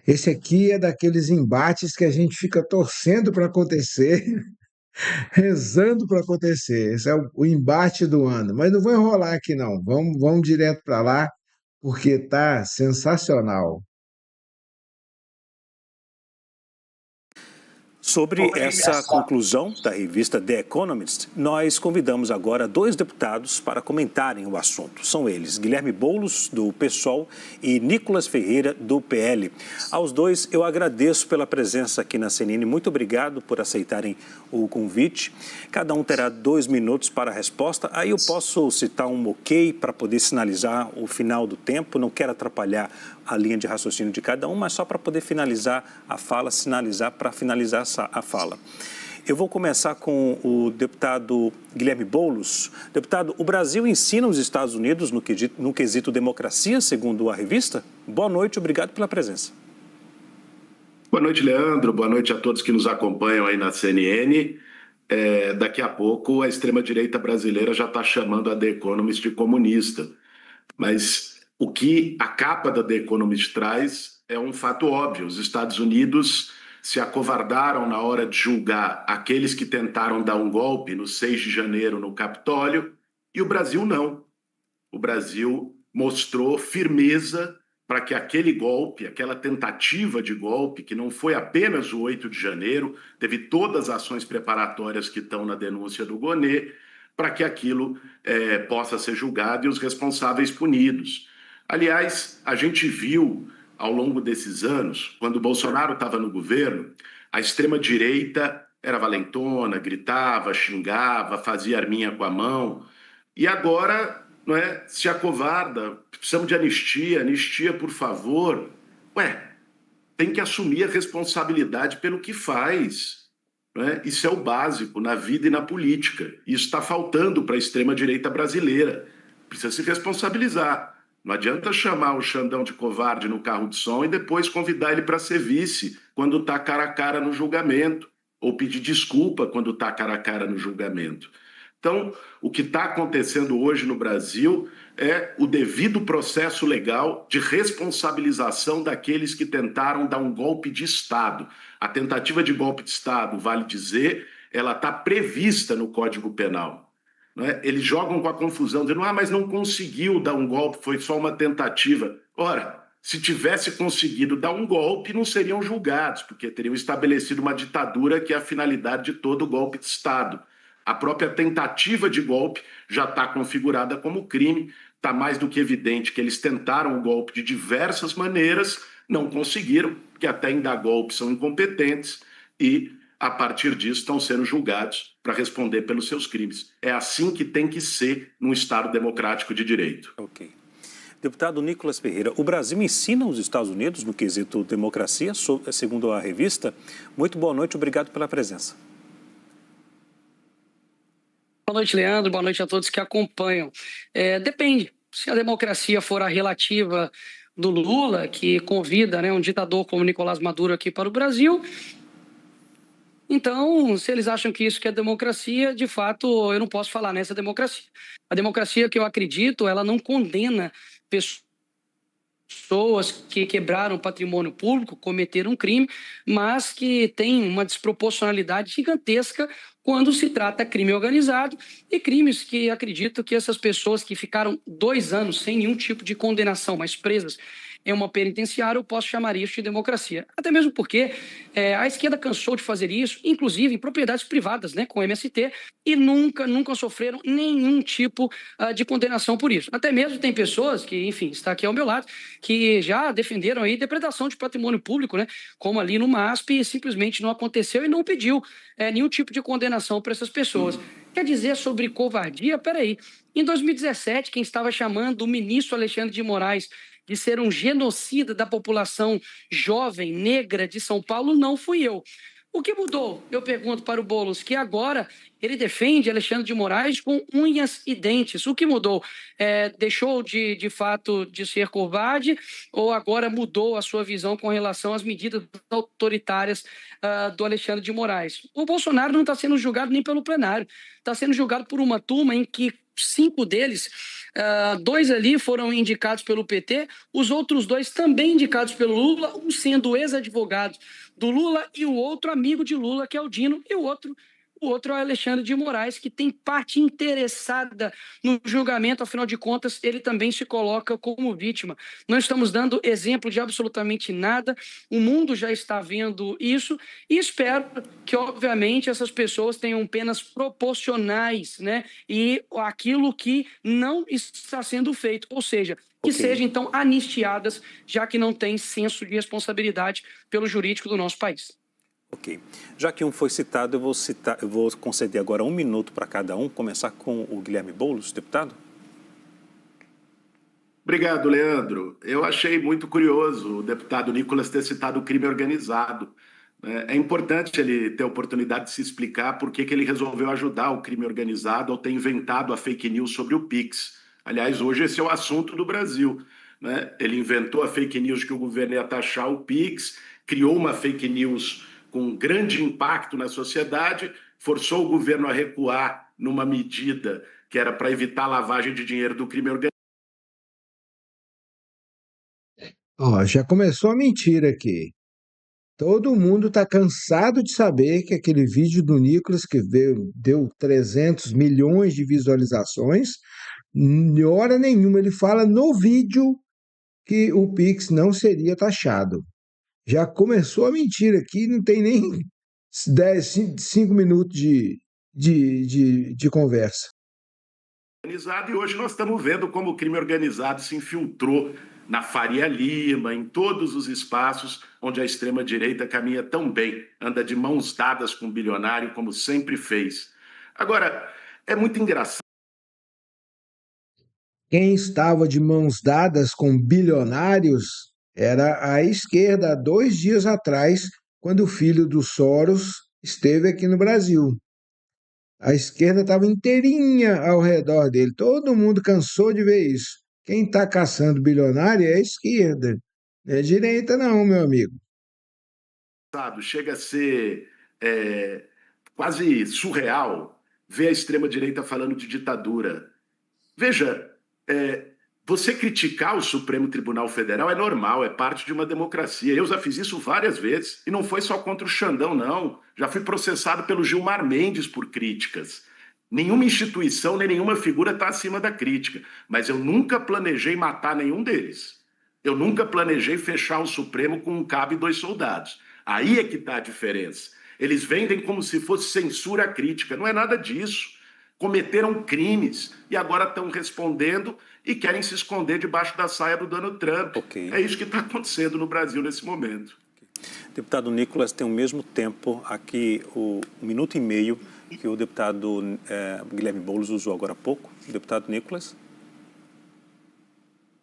Esse aqui é daqueles embates que a gente fica torcendo para acontecer, rezando para acontecer. Esse é o embate do ano. Mas não vou enrolar aqui, não. Vamos direto para lá, porque tá sensacional. Sobre essa conclusão da revista The Economist, nós convidamos agora dois deputados para comentarem o assunto. São eles Guilherme Boulos, do PSOL, e Nicolas Ferreira, do PL. Aos dois, eu agradeço pela presença aqui na CNN. Muito obrigado por aceitarem o convite. Cada um terá 2 minutos para a resposta. Aí eu posso citar um ok para poder sinalizar o final do tempo. Não quero atrapalhar a linha de raciocínio de cada um, mas só para poder finalizar a fala, sinalizar para finalizar a fala. Eu vou começar com o deputado Guilherme Boulos. Deputado, o Brasil ensina os Estados Unidos no quesito democracia, segundo a revista? Boa noite, obrigado pela presença. Boa noite, Leandro. Boa noite a todos que nos acompanham aí na CNN. Daqui a pouco a extrema-direita brasileira já está chamando a The Economist de comunista. Mas o que a capa da The Economist traz é um fato óbvio. Os Estados Unidos se acovardaram na hora de julgar aqueles que tentaram dar um golpe no 6 de janeiro no Capitólio, e o Brasil não. O Brasil mostrou firmeza para que aquele golpe, aquela tentativa de golpe, que não foi apenas o 8 de janeiro, teve todas as ações preparatórias que estão na denúncia do Gonê, para que aquilo possa ser julgado e os responsáveis punidos. Aliás, a gente viu ao longo desses anos, quando o Bolsonaro estava no governo, a extrema-direita era valentona, gritava, xingava, fazia arminha com a mão, e agora, não é, se acovarda, precisamos de anistia, por favor. Tem que assumir a responsabilidade pelo que faz. Não é? Isso é o básico na vida e na política. Isso está faltando para a extrema-direita brasileira. Precisa se responsabilizar. Não adianta chamar o Xandão de covarde no carro de som e depois convidar ele para ser vice quando está cara a cara no julgamento, ou pedir desculpa quando está cara a cara no julgamento. Então, o que está acontecendo hoje no Brasil é o devido processo legal de responsabilização daqueles que tentaram dar um golpe de Estado. A tentativa de golpe de Estado, vale dizer, ela está prevista no Código Penal. Não é? Eles jogam com a confusão, dizendo, mas não conseguiu dar um golpe, foi só uma tentativa. Ora, se tivesse conseguido dar um golpe, não seriam julgados, porque teriam estabelecido uma ditadura que é a finalidade de todo golpe de Estado. A própria tentativa de golpe já está configurada como crime. Está mais do que evidente que eles tentaram o golpe de diversas maneiras, não conseguiram, porque até em dar golpe são incompetentes e, a partir disso, estão sendo julgados para responder pelos seus crimes. É assim que tem que ser num Estado democrático de direito. Ok. Deputado Nicolas Ferreira, o Brasil ensina os Estados Unidos no quesito democracia, segundo a revista. Muito boa noite, obrigado pela presença. Boa noite, Leandro. Boa noite a todos que acompanham. Depende. Se a democracia for a relativa do Lula, que convida, né, um ditador como Nicolás Maduro aqui para o Brasil, então, se eles acham que isso que é democracia, de fato, eu não posso falar nessa democracia. A democracia que eu acredito, ela não condena pessoas que quebraram patrimônio público, cometeram um crime, mas que tem uma desproporcionalidade gigantesca quando se trata de crime organizado e crimes que acredito que essas pessoas que ficaram 2 anos sem nenhum tipo de condenação, mas presas em uma penitenciária, eu posso chamar isso de democracia. Até mesmo porque a esquerda cansou de fazer isso, inclusive em propriedades privadas, né, com MST, e nunca sofreram nenhum tipo de condenação por isso. Até mesmo tem pessoas que, enfim, está aqui ao meu lado, que já defenderam aí depredação de patrimônio público, né, como ali no MASP, e simplesmente não aconteceu e não pediu nenhum tipo de condenação para essas pessoas. Quer dizer sobre covardia? Peraí. Em 2017, quem estava chamando o ministro Alexandre de Moraes de ser um genocida da população jovem, negra de São Paulo, não fui eu. O que mudou? Eu pergunto para o Boulos, que agora ele defende Alexandre de Moraes com unhas e dentes. O que mudou? Deixou de fato de ser covarde ou agora mudou a sua visão com relação às medidas autoritárias do Alexandre de Moraes? O Bolsonaro não está sendo julgado nem pelo plenário, está sendo julgado por uma turma em que 5 deles, 2 ali foram indicados pelo PT, os outros 2 também indicados pelo Lula, um sendo ex-advogado do Lula e o outro amigo de Lula, que é o Dino, e o outro é o Alexandre de Moraes, que tem parte interessada no julgamento, afinal de contas, ele também se coloca como vítima. Não estamos dando exemplo de absolutamente nada, o mundo já está vendo isso, e espero que, obviamente, essas pessoas tenham penas proporcionais, né? E aquilo que não está sendo feito, ou seja, que sejam, então, anistiadas, já que não tem senso de responsabilidade pelo jurídico do nosso país. Ok. Já que um foi citado, eu vou conceder agora 1 minuto para cada um. Começar com o Guilherme Boulos, deputado. Obrigado, Leandro. Eu achei muito curioso o deputado Nicolas ter citado o crime organizado. É importante ele ter a oportunidade de se explicar por que ele resolveu ajudar o crime organizado ao ter inventado a fake news sobre o Pix. Aliás, hoje esse é o assunto do Brasil, né? Ele inventou a fake news que o governo ia taxar o Pix, criou uma fake news com grande impacto na sociedade, forçou o governo a recuar numa medida que era para evitar a lavagem de dinheiro do crime organizado. Ó, já começou a mentira aqui. Todo mundo está cansado de saber que aquele vídeo do Nicolas, que deu 300 milhões de visualizações, em hora nenhuma ele fala no vídeo que o Pix não seria taxado. Já começou a mentira aqui, não tem nem 5 minutos de conversa. Organizado, e hoje nós estamos vendo como o crime organizado se infiltrou na Faria Lima, em todos os espaços onde a extrema-direita caminha tão bem, anda de mãos dadas com o bilionário, como sempre fez. Agora, é muito engraçado. Quem estava de mãos dadas com bilionários era a esquerda há 2 dias atrás, quando o filho do Soros esteve aqui no Brasil. A esquerda estava inteirinha ao redor dele. Todo mundo cansou de ver isso. Quem está caçando bilionário é a esquerda. Não é a direita, não, meu amigo. Chega a ser quase surreal ver a extrema-direita falando de ditadura. Veja, você criticar o Supremo Tribunal Federal é normal, é parte de uma democracia. Eu já fiz isso várias vezes, e não foi só contra o Xandão, não. Já fui processado pelo Gilmar Mendes por críticas. Nenhuma instituição nem nenhuma figura está acima da crítica, mas eu nunca planejei matar nenhum deles. Eu nunca planejei fechar o Supremo com um cabo e 2 soldados. Aí é que está a diferença. Eles vendem como se fosse censura crítica. Não é nada disso. Cometeram crimes e agora estão respondendo e querem se esconder debaixo da saia do Donald Trump. Okay. É isso que está acontecendo no Brasil nesse momento. Deputado Nicolas tem o mesmo tempo aqui, 1 minuto e meio, que o deputado Guilherme Boulos usou agora há pouco. Deputado Nicolas.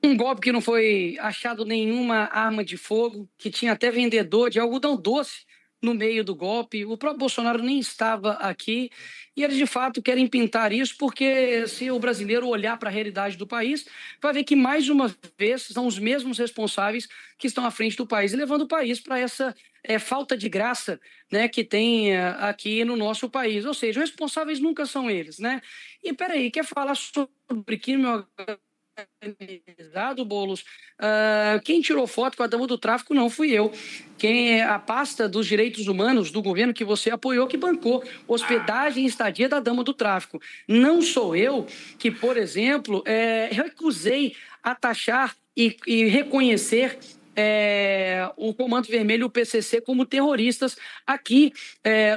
Um golpe que não foi achado nenhuma arma de fogo, que tinha até vendedor de algodão doce no meio do golpe. O próprio Bolsonaro nem estava aqui e eles, de fato, querem pintar isso porque se o brasileiro olhar para a realidade do país, vai ver que, mais uma vez, são os mesmos responsáveis que estão à frente do país e levando o país para essa falta de graça, né, que tem aqui no nosso país. Ou seja, os responsáveis nunca são eles, né? E, peraí, quer falar sobre crime organizado, Boulos? Quem tirou foto com a dama do tráfico não fui eu. A pasta dos direitos humanos do governo que você apoiou, que bancou hospedagem e estadia da dama do tráfico. Não sou eu que, por exemplo, recusei a taxar e reconhecer o Comando Vermelho e o PCC como terroristas aqui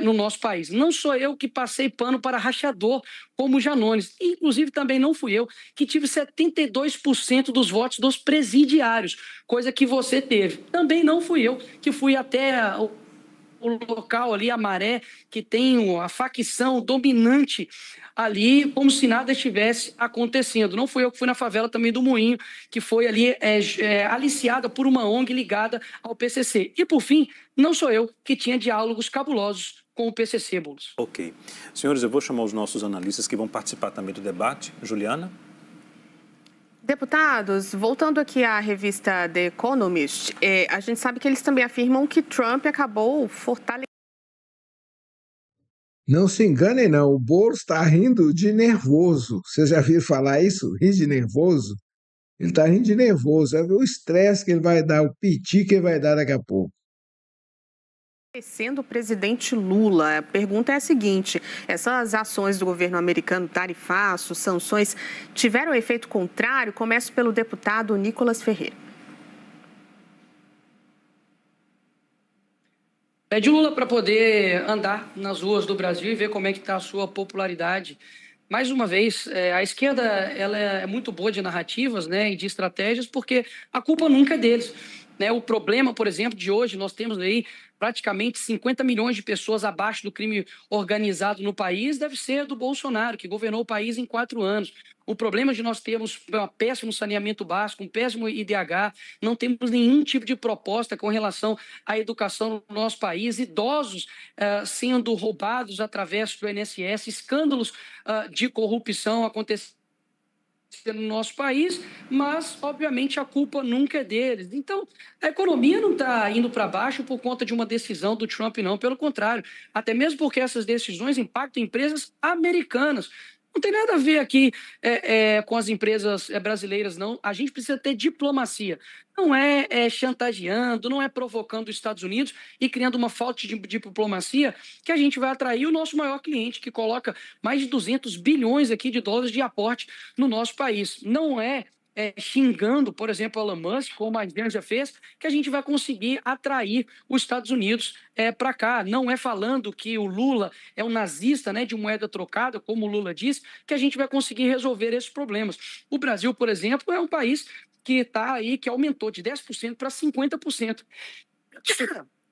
no nosso país. Não sou eu que passei pano para rachador como Janones. Inclusive, também não fui eu que tive 72% dos votos dos presidiários, coisa que você teve. Também não fui eu que fui até o local ali, a Maré, que tem a facção dominante ali, como se nada estivesse acontecendo. Não fui eu que fui na favela também do Moinho, que foi ali aliciada por uma ONG ligada ao PCC. E, por fim, não sou eu que tinha diálogos cabulosos com o PCC, Boulos. Ok. Senhores, eu vou chamar os nossos analistas que vão participar também do debate. Juliana? Deputados, voltando aqui à revista The Economist, a gente sabe que eles também afirmam que Trump acabou fortalecendo Não se enganem, não. O Boulos está rindo de nervoso. Vocês já viram falar isso? Rir de nervoso? Ele está rindo de nervoso. É o estresse que ele vai dar, o piti que ele vai dar daqui a pouco. Sendo o presidente Lula, a pergunta é a seguinte: essas ações do governo americano, tarifaço, sanções, tiveram efeito contrário? Começo pelo deputado Nicolas Ferreira. Pede Lula para poder andar nas ruas do Brasil e ver como é que está a sua popularidade. Mais uma vez, a esquerda ela é muito boa de narrativas, né, e de estratégias, porque a culpa nunca é deles. Né? O problema, por exemplo, de hoje, nós temos aí praticamente 50 milhões de pessoas abaixo do crime organizado no país, deve ser do Bolsonaro, que governou o país em 4 anos. O problema de nós termos um péssimo saneamento básico, um péssimo IDH, não temos nenhum tipo de proposta com relação à educação no nosso país, idosos sendo roubados através do INSS, escândalos de corrupção acontecendo no nosso país, mas, obviamente, a culpa nunca é deles. Então, a economia não está indo para baixo por conta de uma decisão do Trump, não. Pelo contrário, até mesmo porque essas decisões impactam empresas americanas. Não tem nada a ver aqui com as empresas brasileiras, não. A gente precisa ter diplomacia. Não é chantageando, não é provocando os Estados Unidos e criando uma falta de diplomacia que a gente vai atrair o nosso maior cliente, que coloca mais de 200 bilhões aqui de dólares de aporte no nosso país. Não é xingando, por exemplo, Elon Musk, como a Adriana já fez, que a gente vai conseguir atrair os Estados Unidos para cá. Não é falando que o Lula é um nazista, né, de moeda trocada, como o Lula diz, que a gente vai conseguir resolver esses problemas. O Brasil, por exemplo, é um país que está aí, que aumentou de 10% para 50%.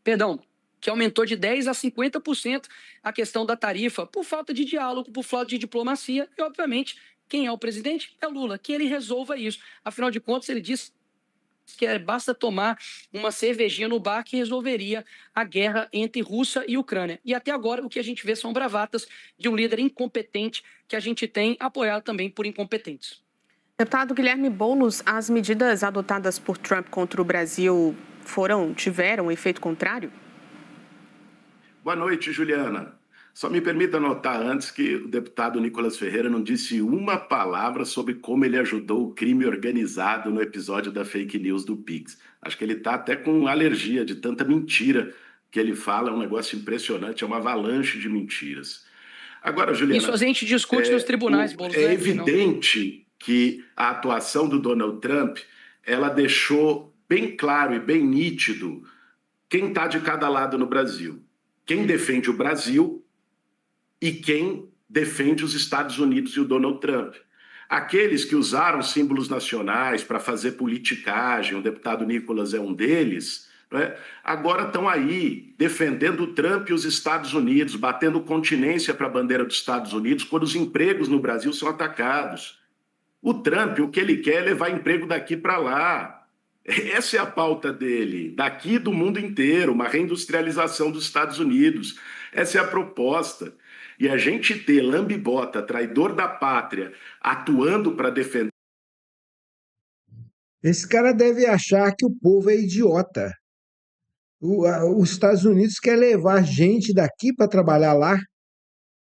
Perdão, que aumentou de 10% a 50% a questão da tarifa, por falta de diálogo, por falta de diplomacia, e, obviamente, quem é o presidente? É Lula, que ele resolva isso. Afinal de contas, ele disse que basta tomar uma cervejinha no bar que resolveria a guerra entre Rússia e Ucrânia. E até agora o que a gente vê são bravatas de um líder incompetente que a gente tem apoiado também por incompetentes. Deputado Guilherme Boulos, as medidas adotadas por Trump contra o Brasil tiveram efeito contrário? Boa noite, Juliana. Só me permita anotar antes que o deputado Nicolas Ferreira não disse uma palavra sobre como ele ajudou o crime organizado no episódio da fake news do Pix. Acho que ele está até com alergia de tanta mentira que ele fala, é um negócio impressionante, é uma avalanche de mentiras. Agora, Juliana... Isso a gente discute nos tribunais, Boulos. É evidente que a atuação do Donald Trump, ela deixou bem claro e bem nítido quem está de cada lado no Brasil. Quem defende o Brasil e quem defende os Estados Unidos e o Donald Trump. Aqueles que usaram símbolos nacionais para fazer politicagem, o deputado Nicolas é um deles, né? Agora estão aí defendendo o Trump e os Estados Unidos, batendo continência para a bandeira dos Estados Unidos quando os empregos no Brasil são atacados. O Trump, o que ele quer é levar emprego daqui para lá. Essa é a pauta dele, daqui do mundo inteiro, uma reindustrialização dos Estados Unidos. Essa é a proposta. E a gente ter lambibota, traidor da pátria, atuando para defender... Esse cara deve achar que o povo é idiota. Os Estados Unidos quer levar gente daqui para trabalhar lá.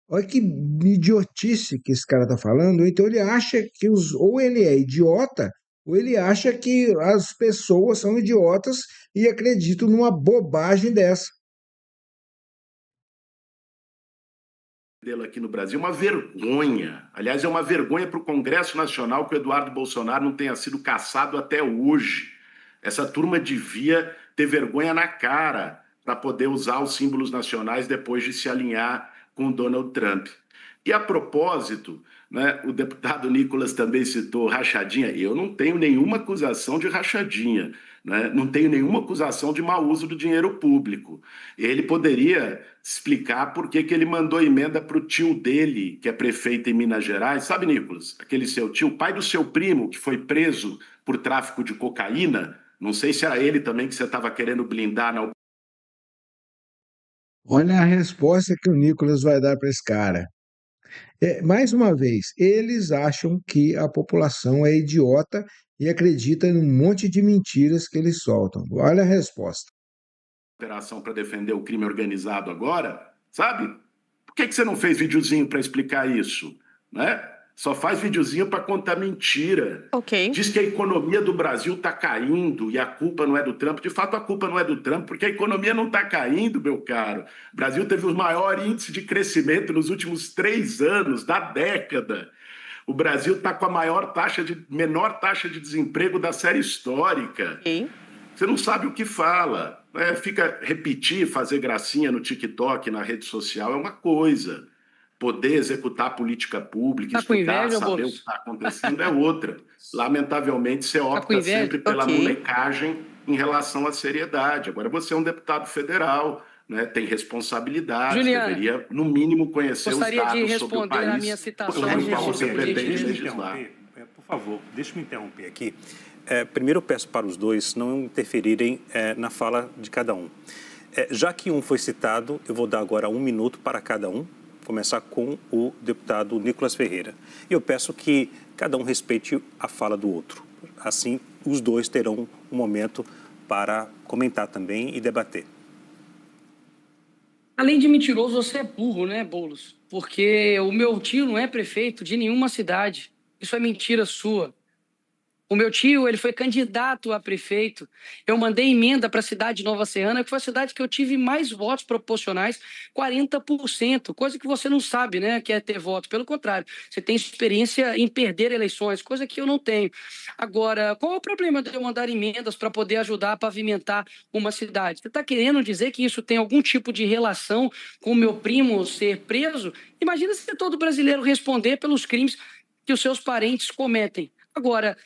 Olha que idiotice que esse cara está falando. Então ele acha que ou ele é idiota, ou ele acha que as pessoas são idiotas e acreditam numa bobagem dessa. Aqui no Brasil, uma vergonha. Aliás, é uma vergonha para o Congresso Nacional que o Eduardo Bolsonaro não tenha sido caçado até hoje. Essa turma devia ter vergonha na cara para poder usar os símbolos nacionais depois de se alinhar com o Donald Trump. E a propósito, né, o deputado Nicolas também citou rachadinha. Eu não tenho nenhuma acusação de rachadinha, né? Não tenho nenhuma acusação de mau uso do dinheiro público. Ele poderia explicar por que ele mandou emenda para o tio dele, que é prefeito em Minas Gerais. Sabe, Nicolas? Aquele seu tio, pai do seu primo, que foi preso por tráfico de cocaína. Não sei se era ele também que você estava querendo blindar na... Olha a resposta que o Nicolas vai dar para esse cara. Mais uma vez, eles acham que a população é idiota e acredita num monte de mentiras que eles soltam. Olha a resposta. Operação para defender o crime organizado agora, sabe? que você não fez videozinho para explicar isso? Né? Só faz videozinho para contar mentira. Ok. Diz que a economia do Brasil está caindo e a culpa não é do Trump. De fato, a culpa não é do Trump, porque a economia não está caindo, meu caro. O Brasil teve o maior índice de crescimento nos últimos 3 anos, da década. O Brasil está com a menor taxa de desemprego da série histórica. Ok. Você não sabe o que fala. Fica fazer gracinha no TikTok, na rede social, é uma coisa. Poder executar política pública, estudar, saber o que está acontecendo é outra. Lamentavelmente, você opta sempre pela molecagem em relação à seriedade. Agora, você é um deputado federal, né? Tem responsabilidade, deveria, no mínimo, conhecer os dados sobre o país, a minha citação, no qual você pretende legislar. Por favor, deixa eu me interromper aqui. Primeiro, eu peço para os dois não interferirem na fala de cada um. Já que um foi citado, eu vou dar agora 1 minuto para cada um. Começar com o deputado Nicolas Ferreira. Eu peço que cada um respeite a fala do outro. Assim, os dois terão um momento para comentar também e debater. Além de mentiroso, você é burro, né, Boulos? Porque o meu tio não é prefeito de nenhuma cidade. Isso é mentira sua. O meu tio, ele foi candidato a prefeito. Eu mandei emenda para a cidade de Nova Serrana, que foi a cidade que eu tive mais votos proporcionais, 40%, coisa que você não sabe, né, que é ter voto. Pelo contrário, você tem experiência em perder eleições, coisa que eu não tenho. Agora, qual é o problema de eu mandar emendas para poder ajudar a pavimentar uma cidade? Você está querendo dizer que isso tem algum tipo de relação com o meu primo ser preso? Imagina se todo brasileiro responder pelos crimes que os seus parentes cometem. Agora,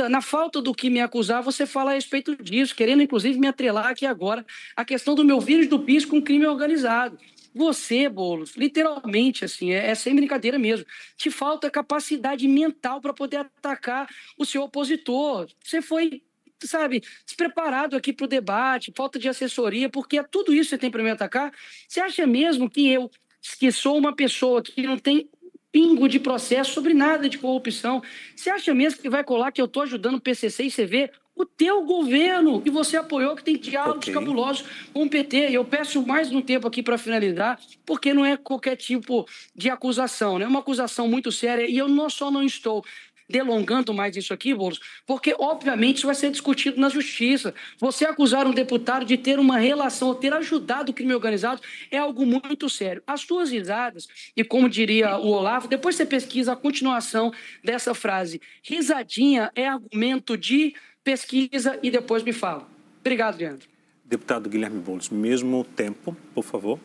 na falta do que me acusar, você fala a respeito disso, querendo inclusive me atrelar aqui agora a questão do meu vírus do PIS com crime organizado. Você, Boulos, literalmente, assim, é sem brincadeira mesmo, te falta capacidade mental para poder atacar o seu opositor. Você foi, sabe, despreparado aqui para o debate, falta de assessoria, porque é tudo isso que você tem para me atacar. Você acha mesmo que eu, que sou uma pessoa que não tem pingo de processo sobre nada de corrupção, você acha mesmo que vai colar que eu estou ajudando o PCC e CV? O teu governo, que você apoiou, que tem diálogos cabulosos com o PT. E eu peço mais um tempo aqui para finalizar, porque não é qualquer tipo de acusação, né? É uma acusação muito séria e eu não estou delongando mais isso aqui, Boulos, porque, obviamente, isso vai ser discutido na justiça. Você acusar um deputado de ter uma relação, ou ter ajudado o crime organizado, é algo muito sério. As suas risadas, e como diria o Olavo, depois você pesquisa a continuação dessa frase. Risadinha é argumento de pesquisa e depois me fala. Obrigado, Leandro. Deputado Guilherme Boulos, mesmo tempo, por favor.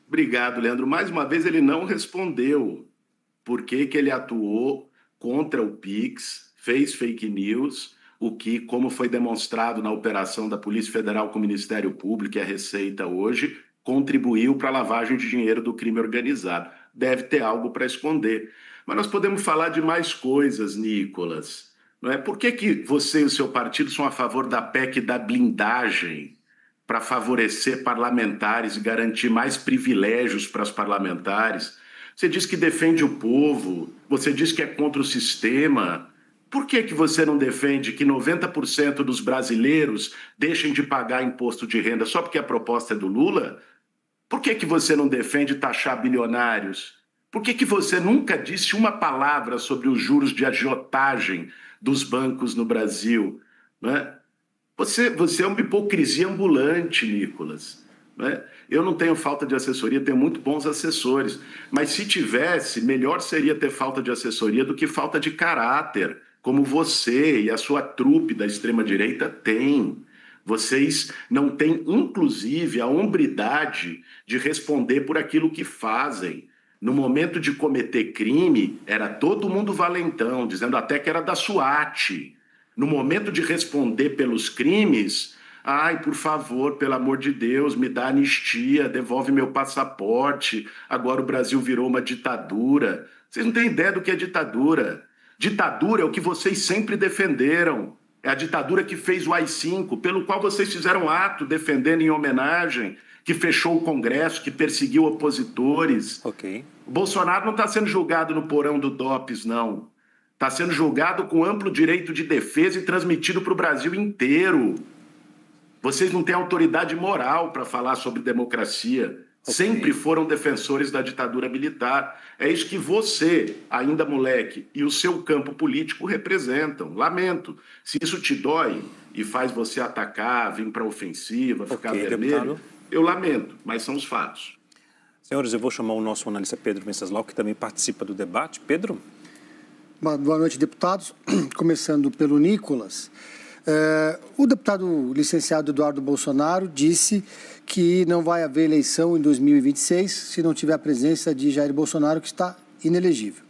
Obrigado, Leandro. Mais uma vez, ele não respondeu. Por que ele atuou contra o PIX, fez fake news, o que, como foi demonstrado na operação da Polícia Federal com o Ministério Público e a Receita hoje, contribuiu para a lavagem de dinheiro do crime organizado. Deve ter algo para esconder. Mas nós podemos falar de mais coisas, Nicolas. Não é? Por que você e o seu partido são a favor da PEC da blindagem para favorecer parlamentares e garantir mais privilégios para os parlamentares? Você diz que defende o povo, você diz que é contra o sistema. Por que você não defende que 90% dos brasileiros deixem de pagar imposto de renda só porque a proposta é do Lula? Por que você não defende taxar bilionários? Por que você nunca disse uma palavra sobre os juros de agiotagem dos bancos no Brasil? Né? Você é uma hipocrisia ambulante, Nicolas. Né? Eu não tenho falta de assessoria, tenho muito bons assessores, mas se tivesse, melhor seria ter falta de assessoria do que falta de caráter, como você e a sua trupe da extrema-direita têm. Vocês não têm, inclusive, a hombridade de responder por aquilo que fazem. No momento de cometer crime, era todo mundo valentão, dizendo até que era da SWAT. No momento de responder pelos crimes... Ai, por favor, pelo amor de Deus, me dá anistia, devolve meu passaporte. Agora o Brasil virou uma ditadura. Vocês não têm ideia do que é ditadura. Ditadura é o que vocês sempre defenderam. É a ditadura que fez o AI-5, pelo qual vocês fizeram ato defendendo em homenagem, que fechou o Congresso, que perseguiu opositores. Ok. O Bolsonaro não está sendo julgado no porão do DOPS, não. Está sendo julgado com amplo direito de defesa e transmitido para o Brasil inteiro. Vocês não têm autoridade moral para falar sobre democracia. Sempre foram defensores da ditadura militar. É isso que você, ainda moleque, e o seu campo político representam. Lamento. Se isso te dói e faz você atacar, vir para a ofensiva, ficar vermelho, eu lamento, mas são os fatos. Senhores, eu vou chamar o nosso analista Pedro Venceslau, que também participa do debate. Pedro? Boa noite, deputados. Começando pelo Nicolas. O deputado licenciado Eduardo Bolsonaro disse que não vai haver eleição em 2026 se não tiver a presença de Jair Bolsonaro, que está inelegível.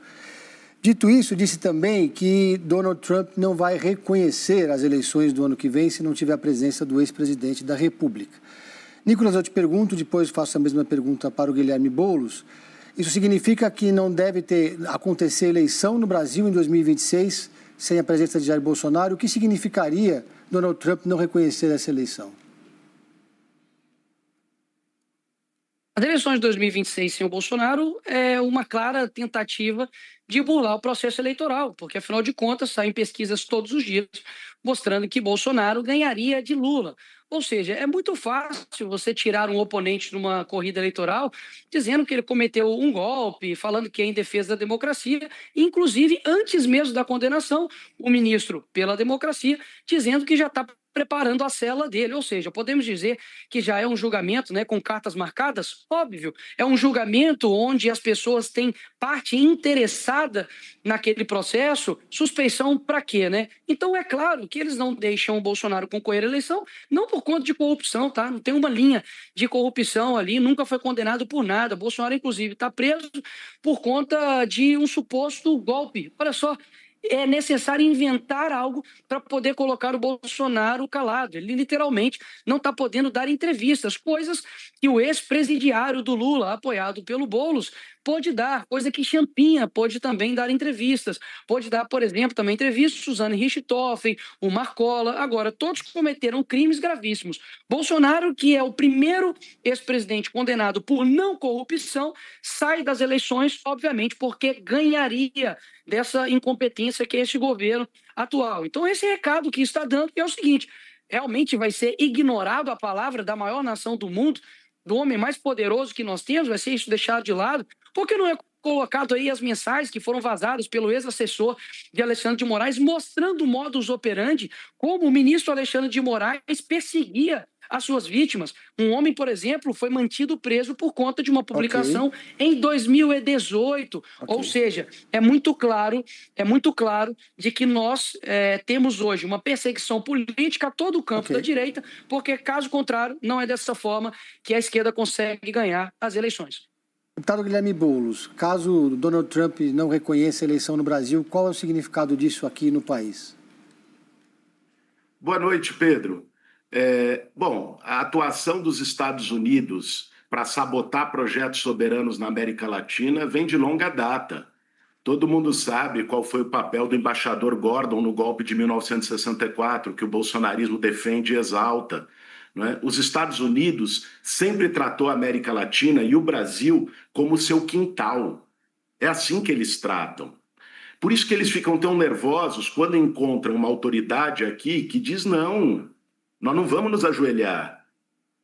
Dito isso, disse também que Donald Trump não vai reconhecer as eleições do ano que vem se não tiver a presença do ex-presidente da República. Nicolas, eu te pergunto, depois faço a mesma pergunta para o Guilherme Boulos. Isso significa que não deve acontecer eleição no Brasil em 2026 sem a presença de Jair Bolsonaro? O que significaria Donald Trump não reconhecer essa eleição? As eleições de 2026 sem o Bolsonaro é uma clara tentativa de burlar o processo eleitoral, porque, afinal de contas, saem pesquisas todos os dias mostrando que Bolsonaro ganharia de Lula. Ou seja, é muito fácil você tirar um oponente numa corrida eleitoral dizendo que ele cometeu um golpe, falando que é em defesa da democracia, inclusive, antes mesmo da condenação, o ministro pela democracia dizendo que já está preparando a cela dele, ou seja, podemos dizer que já é um julgamento, né, com cartas marcadas? Óbvio, é um julgamento onde as pessoas têm parte interessada naquele processo, suspeição para quê, né? Então é claro que eles não deixam o Bolsonaro concorrer à eleição, não por conta de corrupção, tá? Não tem uma linha de corrupção ali, nunca foi condenado por nada. Bolsonaro, inclusive, está preso por conta de um suposto golpe. Olha só, é necessário inventar algo para poder colocar o Bolsonaro calado. Ele literalmente não está podendo dar entrevistas, coisas que o ex-presidiário do Lula, apoiado pelo Boulos, pôde dar, coisa que Champinha pôde também dar entrevistas. Pôde dar, por exemplo, também entrevistas Suzane Richthofen, o Marcola. Agora, todos cometeram crimes gravíssimos. Bolsonaro, que é o primeiro ex-presidente condenado por não corrupção, sai das eleições, obviamente, porque ganharia dessa incompetência que é esse governo atual. Então, esse recado que está dando é o seguinte: realmente vai ser ignorado a palavra da maior nação do mundo, do homem mais poderoso que nós temos, vai ser isso deixado de lado, porque não é colocado aí as mensagens que foram vazadas pelo ex-assessor de Alexandre de Moraes, mostrando o modus operandi, como o ministro Alexandre de Moraes perseguia as suas vítimas. Um homem, por exemplo, foi mantido preso por conta de uma publicação em 2018. Ou seja, é muito claro de que nós temos hoje uma perseguição política a todo o campo da direita, porque, caso contrário, não é dessa forma que a esquerda consegue ganhar as eleições. Deputado Guilherme Boulos, caso Donald Trump não reconheça a eleição no Brasil, qual é o significado disso aqui no país? Boa noite, Pedro. Bom, a atuação dos Estados Unidos para sabotar projetos soberanos na América Latina vem de longa data. Todo mundo sabe qual foi o papel do embaixador Gordon no golpe de 1964, que o bolsonarismo defende e exalta. Não é? Os Estados Unidos sempre tratou a América Latina e o Brasil como seu quintal. É assim que eles tratam. Por isso que eles ficam tão nervosos quando encontram uma autoridade aqui que diz não, nós não vamos nos ajoelhar.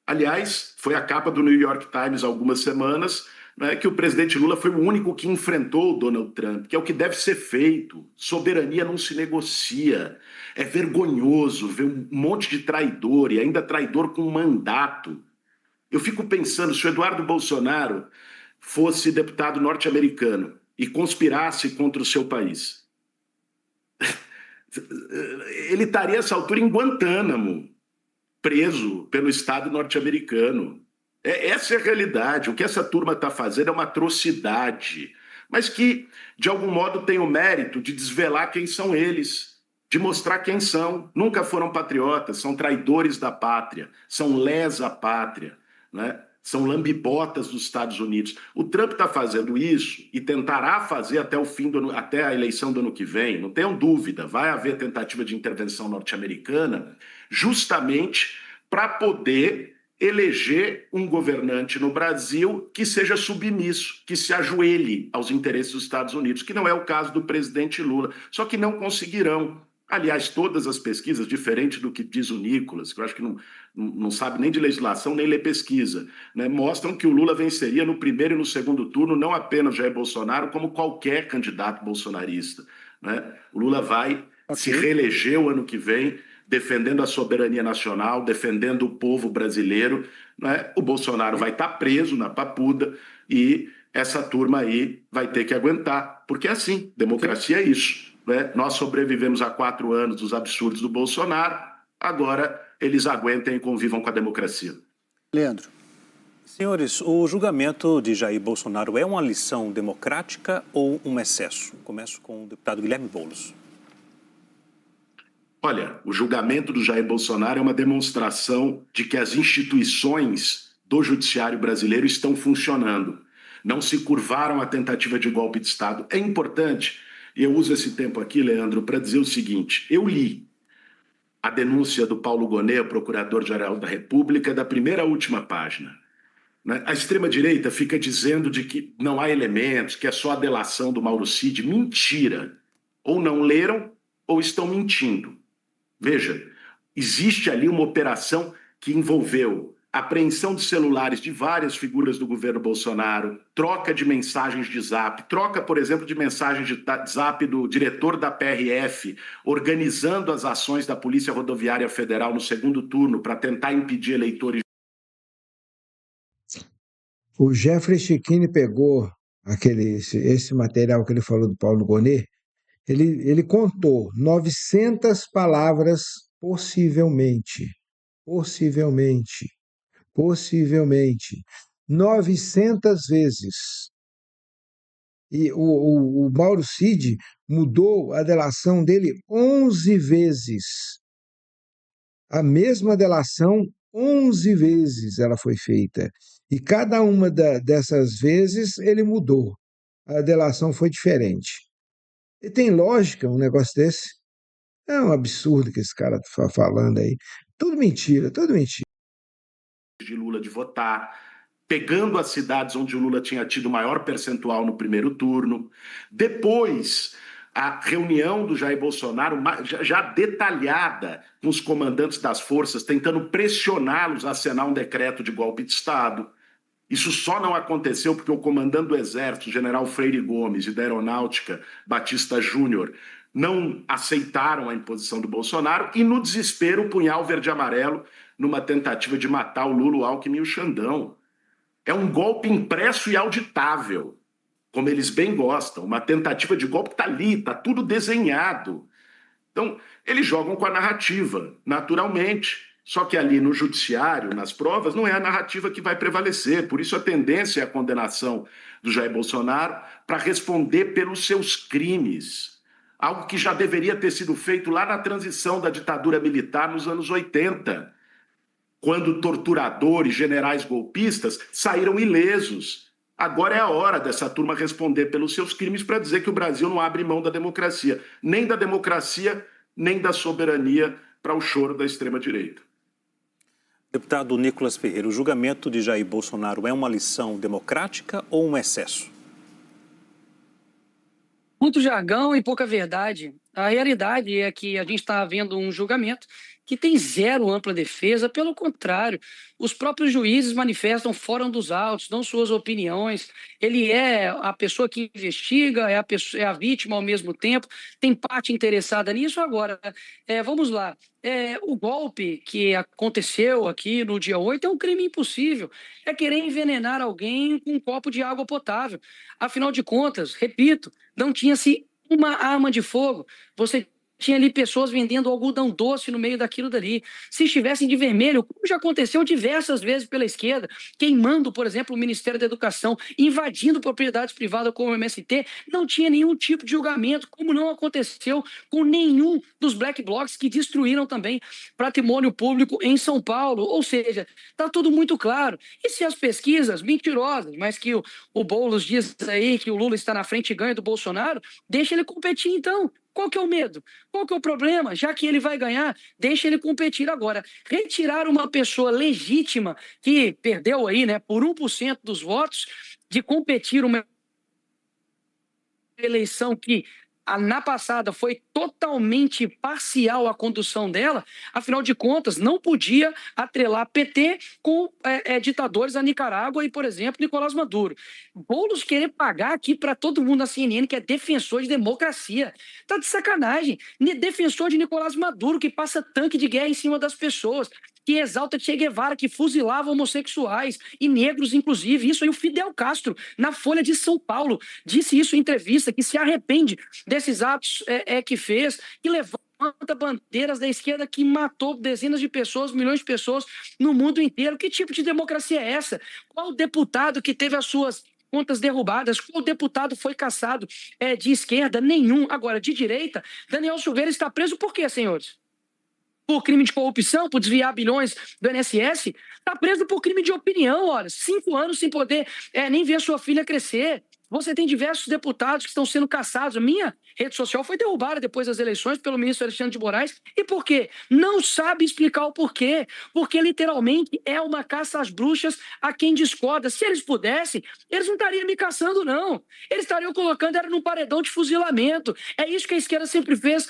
Aliás, foi a capa do New York Times há algumas semanas, né, que o presidente Lula foi o único que enfrentou o Donald Trump, que é o que deve ser feito. Soberania não se negocia. É vergonhoso ver um monte de traidor, e ainda traidor com mandato. Eu fico pensando, se o Eduardo Bolsonaro fosse deputado norte-americano e conspirasse contra o seu país, ele estaria, essa altura, em Guantánamo, preso pelo Estado norte-americano. Essa é a realidade. O que essa turma está fazendo é uma atrocidade, mas que, de algum modo, tem o mérito de desvelar quem são eles, de mostrar quem são. Nunca foram patriotas, são traidores da pátria, são lesa pátria, né? São lambibotas dos Estados Unidos. O Trump está fazendo isso e tentará fazer até a eleição do ano que vem, não tenham dúvida, vai haver tentativa de intervenção norte-americana, justamente para poder eleger um governante no Brasil que seja submisso, que se ajoelhe aos interesses dos Estados Unidos, que não é o caso do presidente Lula. Só que não conseguirão, Aliás, todas as pesquisas, diferente do que diz o Nicolas, que eu acho que não sabe nem de legislação, nem ler pesquisa, né, mostram que o Lula venceria no primeiro e no segundo turno, não apenas Jair Bolsonaro, como qualquer candidato bolsonarista. Né? O Lula vai se reeleger o ano que vem, defendendo a soberania nacional, defendendo o povo brasileiro. Né? O Bolsonaro vai estar preso na papuda e essa turma aí vai ter que aguentar, porque é assim, democracia é isso. Né? Nós sobrevivemos há 4 anos dos absurdos do Bolsonaro, agora eles aguentem e convivam com a democracia. Leandro. Senhores, o julgamento de Jair Bolsonaro é uma lição democrática ou um excesso? Começo com o deputado Guilherme Boulos. Olha, o julgamento do Jair Bolsonaro é uma demonstração de que as instituições do judiciário brasileiro estão funcionando. Não se curvaram à tentativa de golpe de Estado. É importante. E eu uso esse tempo aqui, Leandro, para dizer o seguinte: eu li a denúncia do Paulo Gonet, procurador-geral da República, da primeira à última página. Né? A extrema-direita fica dizendo de que não há elementos, que é só a delação do Mauro Cid. Mentira! Ou não leram ou estão mentindo. Veja, existe ali uma operação que envolveu apreensão de celulares de várias figuras do governo Bolsonaro, troca de mensagens de zap, troca, por exemplo, de mensagens de zap do diretor da PRF, organizando as ações da Polícia Rodoviária Federal no segundo turno para tentar impedir eleitores. O Jeffrey Chiquini pegou esse material que ele falou do Paulo Gonet, ele contou 900 palavras possivelmente. 900 vezes. E o Mauro Cid mudou a delação dele 11 vezes. A mesma delação, 11 vezes ela foi feita. E cada uma dessas vezes ele mudou. A delação foi diferente. E tem lógica um negócio desse? É um absurdo que esse cara está falando aí. Tudo mentira, tudo mentira. De Lula de votar, pegando as cidades onde o Lula tinha tido maior percentual no primeiro turno. Depois, a reunião do Jair Bolsonaro, já detalhada com os comandantes das forças, tentando pressioná-los a assinar um decreto de golpe de Estado. Isso só não aconteceu porque o comandante do Exército, general Freire Gomes, e da Aeronáutica, Batista Júnior, não aceitaram a imposição do Bolsonaro e, no desespero, o punhal verde e amarelo numa tentativa de matar o Lula, o Alckmin e o Xandão. É um golpe impresso e auditável, como eles bem gostam. Uma tentativa de golpe está ali, está tudo desenhado. Então, eles jogam com a narrativa, naturalmente. Só que ali no judiciário, nas provas, não é a narrativa que vai prevalecer. Por isso a tendência é a condenação do Jair Bolsonaro para responder pelos seus crimes. Algo que já deveria ter sido feito lá na transição da ditadura militar nos anos 80, quando torturadores, generais golpistas saíram ilesos. Agora é a hora dessa turma responder pelos seus crimes para dizer que o Brasil não abre mão da democracia, nem da soberania para o choro da extrema-direita. Deputado Nicolas Ferreira, o julgamento de Jair Bolsonaro é uma lição democrática ou um excesso? Muito jargão e pouca verdade. A realidade é que a gente está vendo um julgamento que tem zero ampla defesa, pelo contrário, os próprios juízes manifestam fora dos autos, dão suas opiniões, ele é a pessoa que investiga, é a vítima ao mesmo tempo, tem parte interessada nisso. Agora, vamos lá, o golpe que aconteceu aqui no dia 8 é um crime impossível, é querer envenenar alguém com um copo de água potável. Afinal de contas, repito, não tinha-se uma arma de fogo, você tinha ali pessoas vendendo algodão doce no meio daquilo dali. Se estivessem de vermelho, como já aconteceu diversas vezes pela esquerda, queimando, por exemplo, o Ministério da Educação, invadindo propriedades privadas como o MST, não tinha nenhum tipo de julgamento, como não aconteceu com nenhum dos black blocs que destruíram também patrimônio público em São Paulo. Ou seja, está tudo muito claro. E se as pesquisas mentirosas, mas que o Boulos diz aí que o Lula está na frente e ganha do Bolsonaro, deixa ele competir então. Qual que é o medo? Qual que é o problema? Já que ele vai ganhar, deixa ele competir agora. Retirar uma pessoa legítima que perdeu aí, né, por 1% dos votos, de competir uma eleição que na passada foi totalmente parcial a condução dela, afinal de contas, não podia atrelar PT com ditadores da Nicarágua e, por exemplo, Nicolás Maduro. Boulos querer pagar aqui para todo mundo na CNN que é defensor de democracia. Tá de sacanagem. Defensor de Nicolás Maduro, que passa tanque de guerra em cima das pessoas, que exalta Che Guevara, que fuzilava homossexuais e negros, inclusive. Isso aí o Fidel Castro, na Folha de São Paulo, disse isso em entrevista, que se arrepende desses atos que fez, e levanta bandeiras da esquerda que matou dezenas de pessoas, milhões de pessoas no mundo inteiro. Que tipo de democracia é essa? Qual deputado que teve as suas contas derrubadas? Qual deputado foi cassado de esquerda? Nenhum. Agora, de direita, Daniel Silveira está preso por quê, senhores? Por crime de corrupção, por desviar bilhões do INSS, está preso por crime de opinião, olha, 5 anos sem poder nem ver a sua filha crescer. Você tem diversos deputados que estão sendo caçados. A minha rede social foi derrubada depois das eleições pelo ministro Alexandre de Moraes. E por quê? Não sabe explicar o porquê. Porque, literalmente, é uma caça às bruxas a quem discorda. Se eles pudessem, eles não estariam me caçando, não. Eles estariam colocando era num paredão de fuzilamento. É isso que a esquerda sempre fez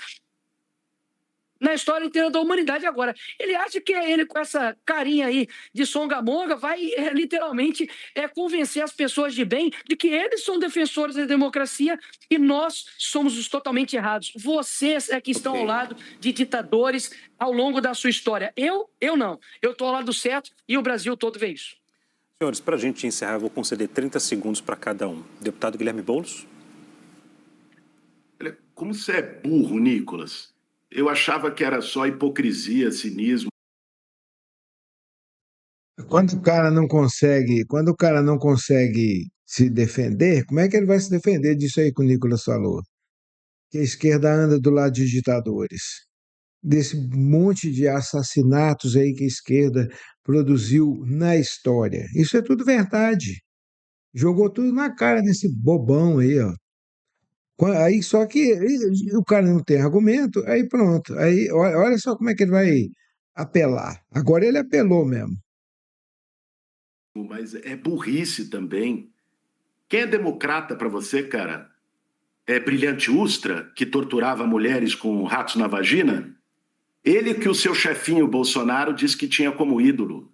na história inteira da humanidade. Agora, ele acha que ele, com essa carinha aí de songamonga, vai literalmente convencer as pessoas de bem de que eles são defensores da democracia e nós somos os totalmente errados. Vocês é que estão ao lado de ditadores ao longo da sua história. Eu não. Eu estou ao lado certo e o Brasil todo vê isso. Senhores, para a gente encerrar, eu vou conceder 30 segundos para cada um. Deputado Guilherme Boulos. Como você é burro, Nicolas. Eu achava que era só hipocrisia, cinismo. Quando o cara não consegue se defender, como é que ele vai se defender disso aí que o Nicolas falou? Que a esquerda anda do lado de ditadores, desse monte de assassinatos aí que a esquerda produziu na história. Isso é tudo verdade. Jogou tudo na cara desse bobão aí, ó. Aí só que o cara não tem argumento, aí pronto. Aí olha só como é que ele vai apelar. Agora ele apelou mesmo. Mas é burrice também. Quem é democrata para você, cara? É Brilhante Ustra, que torturava mulheres com ratos na vagina? Ele que o seu chefinho Bolsonaro disse que tinha como ídolo.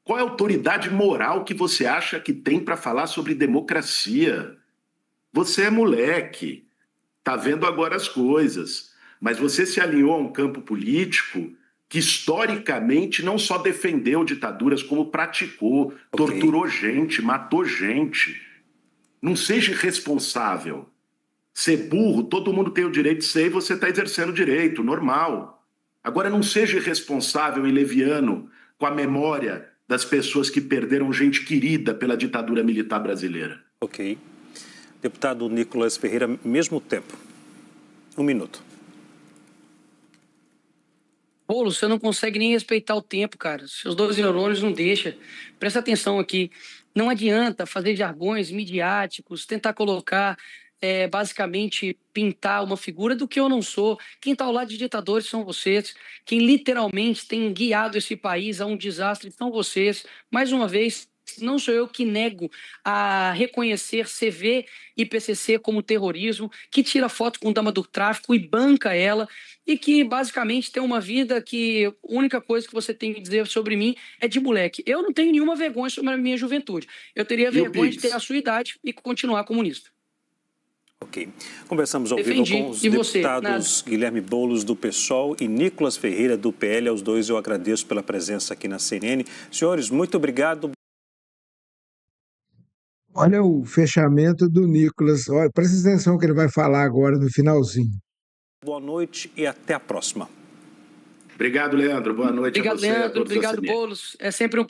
Qual é a autoridade moral que você acha que tem para falar sobre democracia? Você é moleque, tá vendo agora as coisas, mas você se alinhou a um campo político que historicamente não só defendeu ditaduras, como praticou, torturou gente, matou gente. Não seja irresponsável. Ser burro, todo mundo tem o direito de ser e você está exercendo o direito, normal. Agora não seja irresponsável e leviano com a memória das pessoas que perderam gente querida pela ditadura militar brasileira. Ok. Deputado Nicolas Ferreira, mesmo tempo. 1 minuto. Boulos, você não consegue nem respeitar o tempo, cara. Seus 12 neurônios não deixam. Presta atenção aqui. Não adianta fazer jargões midiáticos, tentar colocar, basicamente, pintar uma figura do que eu não sou. Quem está ao lado de ditadores são vocês. Quem literalmente tem guiado esse país a um desastre são vocês. Mais uma vez, não sou eu que nego a reconhecer CV e PCC como terrorismo, que tira foto com dama do tráfico e banca ela, e que basicamente tem uma vida que a única coisa que você tem que dizer sobre mim é de moleque. Eu não tenho nenhuma vergonha sobre a minha juventude. Eu teria vergonha de ter a sua idade e continuar comunista. Ok. Conversamos ao vivo com os deputados Guilherme Boulos, do PSOL, e Nicolas Ferreira, do PL. Aos dois eu agradeço pela presença aqui na CNN. Senhores, muito obrigado. Olha o fechamento do Nicolas. Olha, presta atenção que ele vai falar agora no finalzinho. Boa noite e até a próxima. Obrigado, Leandro. Boa noite a você. Leandro. Obrigado, Boulos. É sempre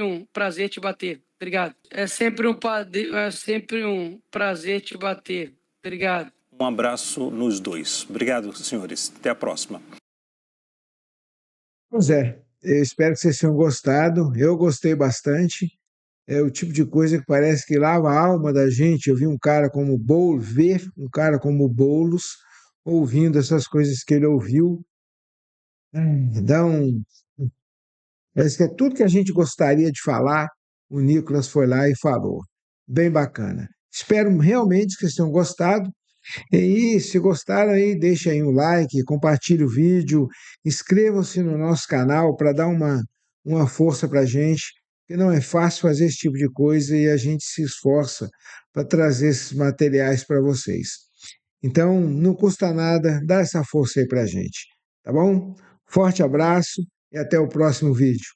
um prazer te bater. Obrigado. É sempre um prazer te bater. Obrigado. Um abraço nos dois. Obrigado, senhores. Até a próxima. Pois é, eu espero que vocês tenham gostado. Eu gostei bastante. É o tipo de coisa que parece que lava a alma da gente. Eu vi um cara como Boulos, ver um cara como Boulos ouvindo essas coisas que ele ouviu. Parece que é tudo que a gente gostaria de falar, o Nicolas foi lá e falou. Bem bacana. Espero realmente que vocês tenham gostado. E se gostaram aí, deixa aí um like, compartilhe o vídeo, inscrevam-se no nosso canal para dar uma força para a gente, que não é fácil fazer esse tipo de coisa e a gente se esforça para trazer esses materiais para vocês. Então, não custa nada, dá essa força aí para a gente, tá bom? Forte abraço e até o próximo vídeo.